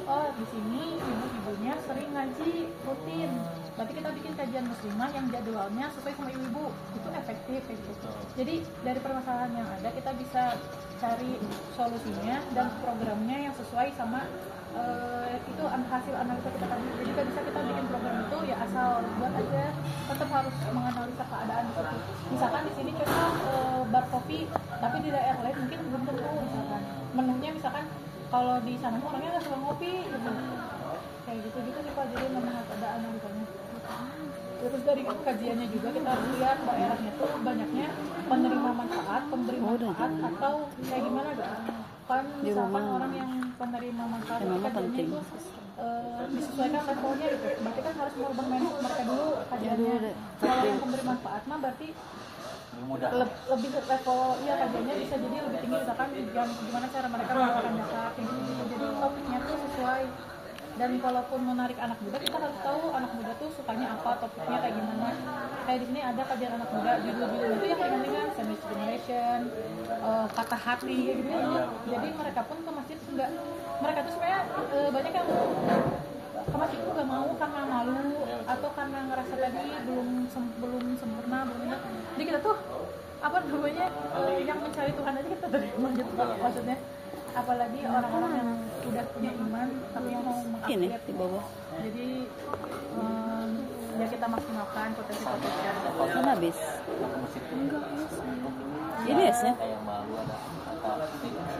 oh di sini ibu-ibunya sering ngaji rutin, berarti kita bikin kajian muslimah yang jadwalnya sesuai sama ibu-ibu, itu efektif kayak gitu. Jadi dari permasalahan yang ada kita bisa cari solusinya dan programnya yang sesuai sama itu hasil analisa kita tadi. Jadi nggak bisa kita bikin program itu ya asal buat aja, tetap harus menganalisa keadaan di situ. Misalkan di sini kita bar kopi, tapi di daerah lain mungkin belum tentu. Misalkan menunya misalkan kalau di sana orangnya nggak suka ngopi gitu, kayak gitu sih Pak. Jadi memang ada analisanya. Terus dari kajiannya juga kita harus lihat daerahnya tuh banyaknya penerima manfaat, pemberi manfaat atau kayak gimana gitu. Kan misalkan orang yang penerima manfaat kajiannya itu disesuaikan levelnya gitu. Berarti kan harus merubah mindset mereka dulu kajiannya. Kalau yang pemberi manfaat mah berarti lebih level ya kajiannya bisa jadi lebih tinggi, misalkan gimana cara mereka melakukan data kayak gitu. Jadi topiknya tuh sesuai. Dan kalaupun menarik anak muda, kita harus tahu anak muda tuh sukanya apa, topiknya kayak gimana. Kayak di sini ada kajian anak muda, judul-judul itu yang ringan-ringan, sandwich generation, kata hati gitu. Jadi mereka pun ke masjid enggak, mereka tuh sebenarnya banyak yang ke masjid tuh nggak mau karena malu atau karena ngerasa tadi belum sempurna, belum enak. Jadi kita tuh apa namanya yang mencari Tuhan aja kita terima gitu maksudnya. Apalagi orang-orang yang udah punya iman tapi yang mau mengupgrade di bawah. Jadi ya kita maksimalkan potensi-potensi. Kan habis. Enggak, Ini ya? Kayak malu ada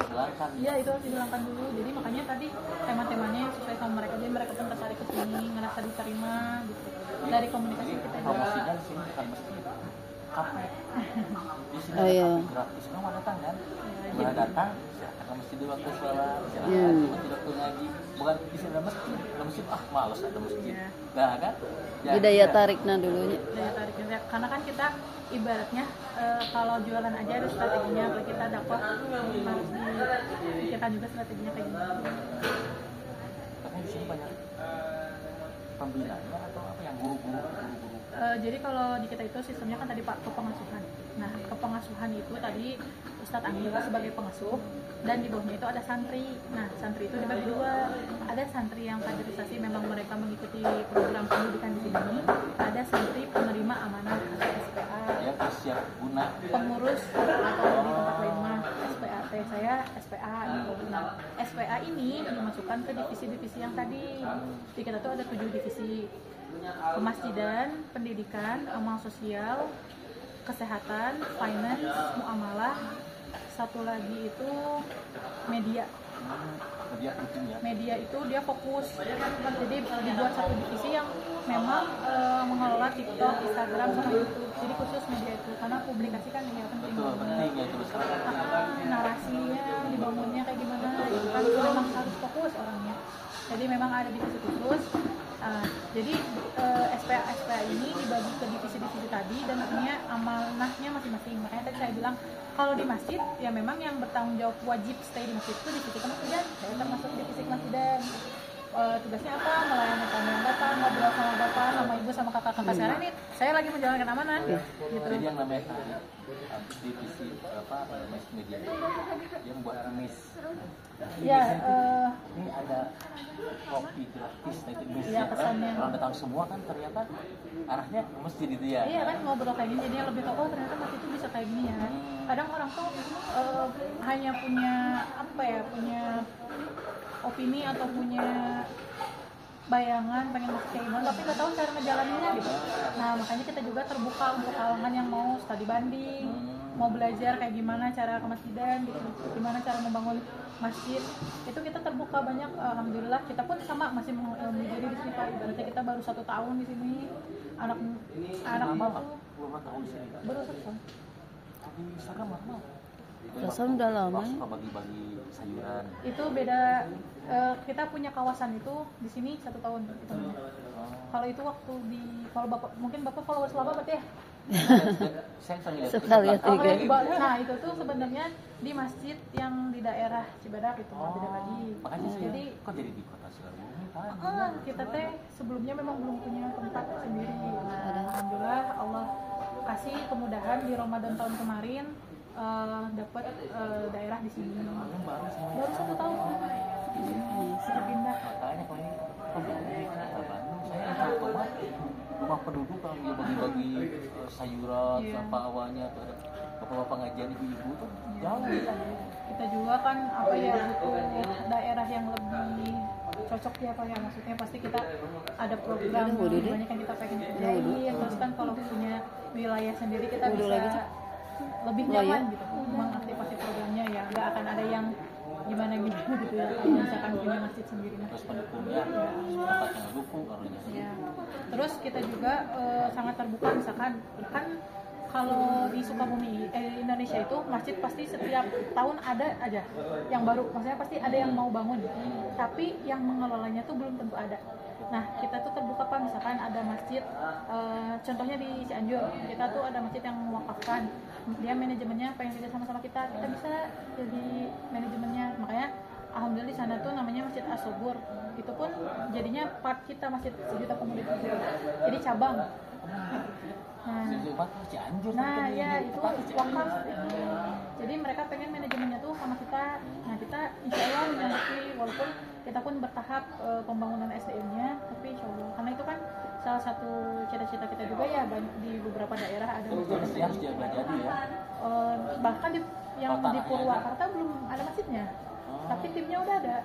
hilangkan. Iya, itu harus dihilangkan dulu. Jadi makanya tadi tema-temanya yang sesuai sama mereka, jadi mereka pun tertarik ke sini, ngerasa diterima gitu. Dari komunikasi kita juga. Promosinya di sini bukan mesti kafe. Di sini gratis, kamu datang kan? Bila datang, silakan ke masjid dulu waktu sholat, silakan ke masjid waktu ngaji. Bukan di sini ada masjid, malas ada masjid. Nah kan? Di daya tariknya dulunya. Daya tariknya, karena kan kita ibaratnya kalau jualan aja ada strateginya, kalau kita dapat harus kita juga strateginya kayak gini. Tapi di sini banyak pembinaannya atau apa yang guru-guru. Jadi kalau di kita itu sistemnya kan tadi Pak kepengasuhan. Nah kepengasuhan itu tadi Ustadz Anggi sebagai pengasuh dan di bawahnya itu ada santri. Nah santri itu dibagi dua. Ada santri yang kaderisasi memang mereka mengikuti program pendidikan di sini. Ada santri penerima amanah atau SPA. Ya siap guna. Pengurus atau di tempat lain mah SPA. Saya SPA gitu. Nah SPA ini dimasukkan ke divisi-divisi yang tadi. Di kita tuh ada 7 divisi. Kemasjidan, pendidikan, amal sosial, kesehatan, finance, muamalah, satu lagi itu media. Media itu dia fokus, jadi dibuat satu divisi yang memang mengelola TikTok, Instagram, sama YouTube. Jadi khusus media itu karena publikasi kan ya penting. Narasinya dibangunnya kayak gimana, gitu kan memang harus fokus orangnya. Jadi memang ada divisi khusus. Jadi SPA ini dibagi ke divisi-divisi tadi dan artinya amanahnya masing-masing. Makanya tadi saya bilang kalau di masjid ya memang yang bertanggung jawab wajib stay di masjid itu divisi kemasjidan. Saya termasuk divisi kemasjidan. Tugasnya apa? Melayani tamu yang datang, ngobrol sama bapak, sama ibu, sama kakak-kakak. Sekarang ini saya lagi menjalankan amanah. Gitu. Jadi yang namanya divisi mes media dia membuat mes. Ya, ini ada kopi gratis, nah itu mes. Ya, pesannya. Orang datang semua kan ternyata arahnya ke masjid itu ya. Iya kan ngobrol kayak gini, jadi lebih tahu ternyata masjid itu bisa kayak gini ya. Kadang orang tuh hanya punya apa ya, punya opini atau punya bayangan pengen masuk kayak gimana, tapi nggak tahu cara ngejalaninnya gitu. Nah makanya kita juga terbuka untuk kalangan yang mau studi banding, mau belajar kayak gimana cara ke masjidan gitu, gimana cara membangun masjid, itu kita terbuka banyak. Alhamdulillah kita pun sama masih menjadi di sini Pak. Ibaratnya kita baru 1 tahun di sini, anak bapak Berapa tahun di sini? baru 1 tahun. Di Instagram lama. Rasanya udah lama. Suka bagi-bagi sayuran. Itu beda. Kita punya kawasan itu di sini 1 tahun gitu. Kalau itu waktu di, kalau bapak mungkin bapak followers lama berarti ya. Saya sering Suka lihat juga. Nah itu tuh sebenarnya di masjid yang di daerah Cibadak itu beda lagi. Makanya Jadi kok jadi di kota Sukabumi Pak? kita teh sebelumnya memang belum punya tempat sendiri. Nah, alhamdulillah Allah kasih kemudahan di Ramadan tahun kemarin dapat daerah di sini. Baru 1 tahun. Kita pindah. penduduk kalau dia bagi-bagi sayuran apa awalnya tuh ada bapak-bapak ngajian ibu-ibu tuh jauh ya. Kita juga kan apa ya, butuh daerah yang lebih cocok ya Pak ya, maksudnya pasti kita ada program banyak yang kita pengen kerjain, terus kan kalau punya wilayah sendiri kita bisa lebih nyaman gitu mengaktifasi programnya ya, nggak akan ada yang gimana gitu ya, kalau misalkan punya masjid sendiri Terus pendukungnya tempat yang dukung karunya. ya. Terus kita juga sangat terbuka, misalkan kan kalau di Sukabumi Indonesia itu masjid pasti setiap tahun ada aja yang baru, maksudnya pasti ada yang mau bangun, tapi yang mengelolanya tuh belum tentu ada. Nah kita tuh terbuka Pak, misalkan ada masjid contohnya di Cianjur, kita tuh ada masjid yang mewakafkan, dia manajemennya pengen kerja sama kita bisa jadi manajemennya, makanya alhamdulillah di sana tuh namanya Masjid As-Subur, itu pun jadinya part kita Masjid Sejuta Pemuda, jadi cabang. Nah ya itu wakaf. Jadi mereka pengen manajemennya tuh sama kita. Nah kita insya Allah menyanggupi, walaupun kita pun bertahap pembangunan SDM-nya, tapi insya Allah karena itu kan salah satu cita-cita kita juga ya, di beberapa daerah ada masjid harus jaga jadi ya. Bahkan yang di Purwakarta belum ada masjidnya, tapi timnya udah ada.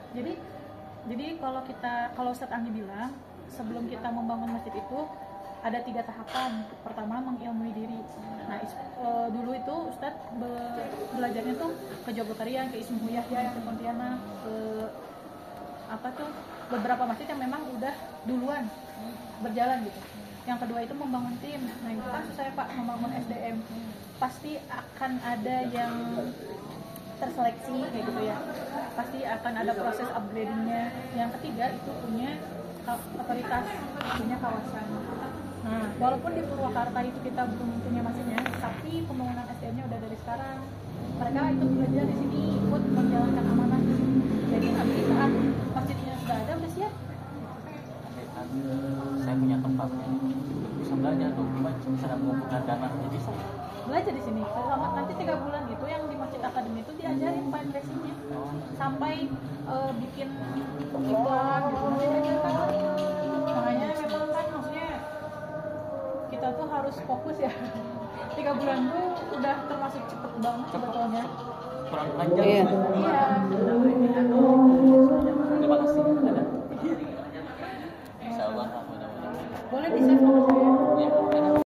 Jadi kalau Ustadz Anggi bilang sebelum kita membangun masjid itu ada 3 tahapan. Pertama mengilmui diri. Nah dulu itu Ustadz belajarnya tuh ke Jogotarian, ke Ismu Yahya yang di Pontianak, ke beberapa masjid yang memang udah duluan berjalan gitu. Yang kedua itu membangun tim. Nah itu kan susah ya Pak, membangun SDM. Pasti akan ada yang terseleksi kayak gitu ya. Pasti akan ada proses upgradingnya. Yang ketiga itu punya otoritas, punya kawasan. Nah, walaupun di Purwakarta itu kita belum punya masjidnya, tapi pembangunan SDM-nya udah dari sekarang. Mereka ikut belajar di sini, ikut menjalankan amanah. Jadi nanti saat masjidnya sudah ada, udah siap. Saya punya tempatnya, bisa belajar tuh, bisa mengumpulkan dana, jadi bisa belajar di sini. Selama nanti 3 bulan itu yang di Masjid Akademi itu diajarin fundraising-nya, sampai bikin iklan gitu, nanti diajarkan. Makanya memang kan maksudnya kita tuh harus fokus ya. 3 bulan tuh udah termasuk cepet banget sebetulnya. kurang panjang. Iya. Iya. Terima kasih. Ada. Insya Allah. Boleh di-save sama saya. Ya.